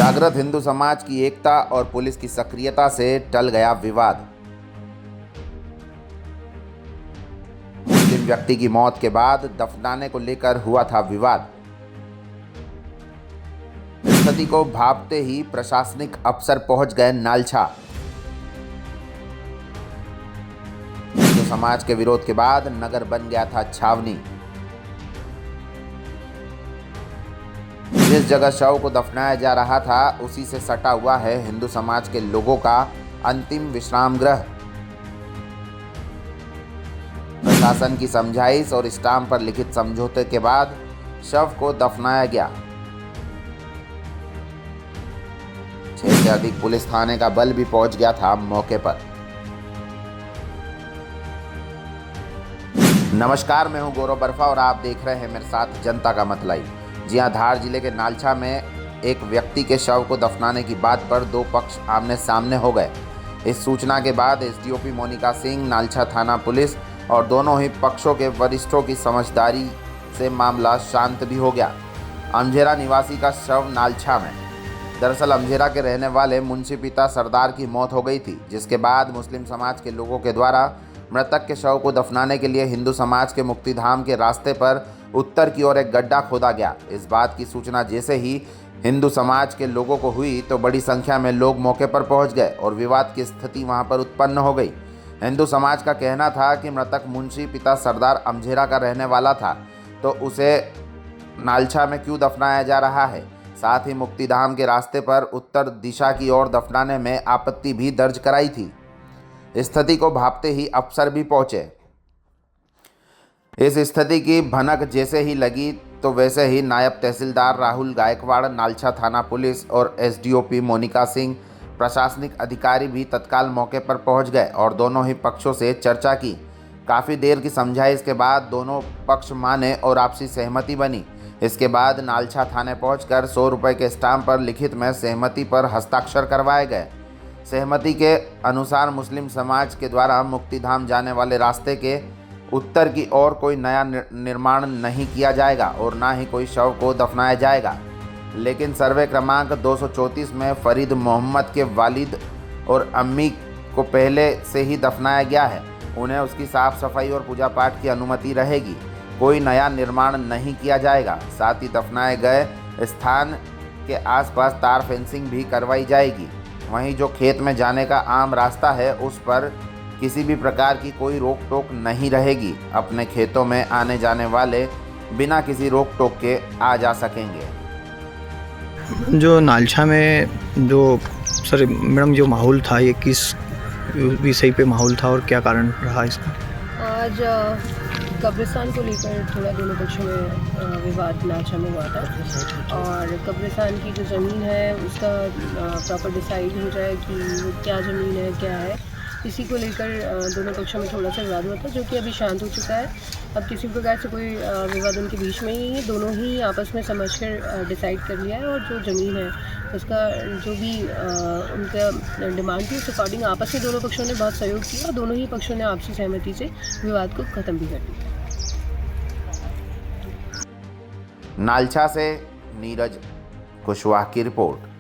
जागृत हिंदू समाज की एकता और पुलिस की सक्रियता से टल गया विवाद। मुस्लिम व्यक्ति की मौत के बाद दफनाने को लेकर हुआ था विवाद। स्थिति को भांपते ही प्रशासनिक अफसर पहुंच गए नालछा। हिंदू समाज के विरोध के बाद नगर बन गया था छावनी। जिस जगह शव को दफनाया जा रहा था उसी से सटा हुआ है हिंदू समाज के लोगों का अंतिम विश्राम गृह। प्रशासन की समझाइश और स्टाम्प पर लिखित समझौते के बाद शव को दफनाया गया। 6 से अधिक पुलिस थाने का बल भी पहुंच गया था मौके पर। नमस्कार, मैं हूं गौरव बर्फा और आप देख रहे हैं मेरे साथ जनता का मतलाई। जी हां, धार जिले के नालछा में एक व्यक्ति के शव को दफनाने की बात पर दो पक्ष आमने सामने हो गए। इस सूचना के बाद एसडीओपी मोनिका सिंह, नालछा थाना पुलिस और दोनों ही पक्षों के वरिष्ठों की समझदारी से मामला शांत भी हो गया। अमझेरा निवासी का शव नालछा में। दरअसल अमझेरा के रहने वाले मुंशी पिता सरदार की मौत हो गई थी, जिसके बाद मुस्लिम समाज के लोगों के द्वारा मृतक के शव को दफनाने के लिए हिंदू समाज के मुक्तिधाम के रास्ते पर उत्तर की ओर एक गड्ढा खोदा गया। इस बात की सूचना जैसे ही हिंदू समाज के लोगों को हुई तो बड़ी संख्या में लोग मौके पर पहुंच गए और विवाद की स्थिति वहां पर उत्पन्न हो गई। हिंदू समाज का कहना था कि मृतक मुंशी पिता सरदार अमझेरा का रहने वाला था, तो उसे नालछा में क्यों दफनाया जा रहा है। साथ ही मुक्तिधाम के रास्ते पर उत्तर दिशा की ओर दफनाने में आपत्ति भी दर्ज कराई थी। स्थिति को भांपते ही अफसर भी पहुंचे। इस स्थिति की भनक जैसे ही लगी तो वैसे ही नायब तहसीलदार राहुल गायकवाड़, नालछा थाना पुलिस और एसडीओपी मोनिका सिंह प्रशासनिक अधिकारी भी तत्काल मौके पर पहुंच गए और दोनों ही पक्षों से चर्चा की। काफ़ी देर की समझाइश के बाद दोनों पक्ष माने और आपसी सहमति बनी। इसके बाद नालछा थाने पहुंचकर 100 रुपये के स्टाम्प पर लिखित में सहमति पर हस्ताक्षर करवाए गए। सहमति के अनुसार मुस्लिम समाज के द्वारा मुक्तिधाम जाने वाले रास्ते के उत्तर की ओर कोई नया निर्माण नहीं किया जाएगा और ना ही कोई शव को दफनाया जाएगा। लेकिन सर्वे क्रमांक 234 में फरीद मोहम्मद के वालिद और अम्मी को पहले से ही दफनाया गया है। उन्हें उसकी साफ सफाई और पूजा पाठ की अनुमति रहेगी। कोई नया निर्माण नहीं किया जाएगा। साथ ही दफनाए गए स्थान के आसपास तार फेंसिंग भी करवाई जाएगी। वहीं जो खेत में जाने का आम रास्ता है उस पर किसी भी प्रकार की कोई रोक टोक नहीं रहेगी। अपने खेतों में आने जाने वाले बिना किसी रोक टोक के आ जा सकेंगे। जो नालछा में जो सर मैडम जो माहौल था, ये किस विषय पे माहौल था और क्या कारण रहा इसका? आज कब्रिस्तान को लेकर थोड़ा दोनों पक्षों में विवाद नालछा में हुआ था और कब्रिस्तान की जो ज़मीन है उसका प्रॉपर डिसाइड हो जाए कि वो क्या ज़मीन है, क्या है, इसी को लेकर दोनों पक्षों में थोड़ा सा विवाद हुआ था, जो कि अभी शांत हो चुका है। अब किसी प्रकार से कोई विवाद उनके बीच में ही नहीं है। दोनों ही आपस में समझकर डिसाइड कर लिया है और जो ज़मीन है उसका जो भी उनका डिमांड थी उस अकॉर्डिंग आपस में दोनों पक्षों ने बहुत सहयोग किया और दोनों ही पक्षों ने आपसी सहमति से विवाद को ख़त्म भी कर दिया। नालछा से नीरज कुशवाहा की रिपोर्ट।